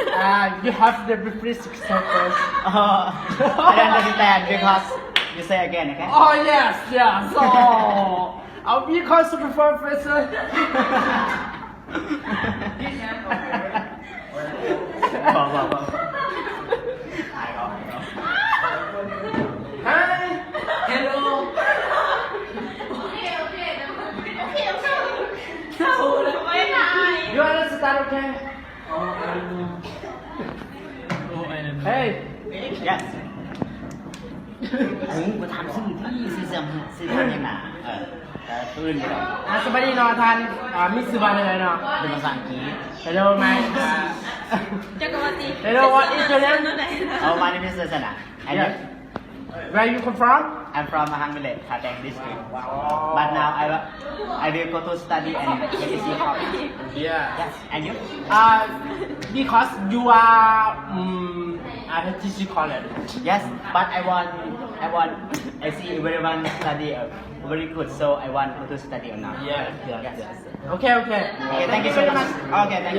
You have the reflex first. Oh, I don't understand because you say again, okay? Oh yes, yes. Oh, I'll be close to the professor. บอก Hi. Hello. You understand, okay? Hey. yes กูถามชื่อที่ซื้อเสื้อยังหนาตื่นไปแล้ว สวัสดีเนาะท่านมิสบาเลยเนาะ เป็นภาษาอังกฤษ Hello, my. จักรวรรดิ Hello, what is your name? เอา my name is Sasana and you Where you come from? I'm from Mahang Village Khateng district but now I will go to study and ATC college Yeah. yes and you Because you are at TC College. yes but I see everyone study very good so I want to study now Yeah. yes Okay. okay thank you so much okay thank you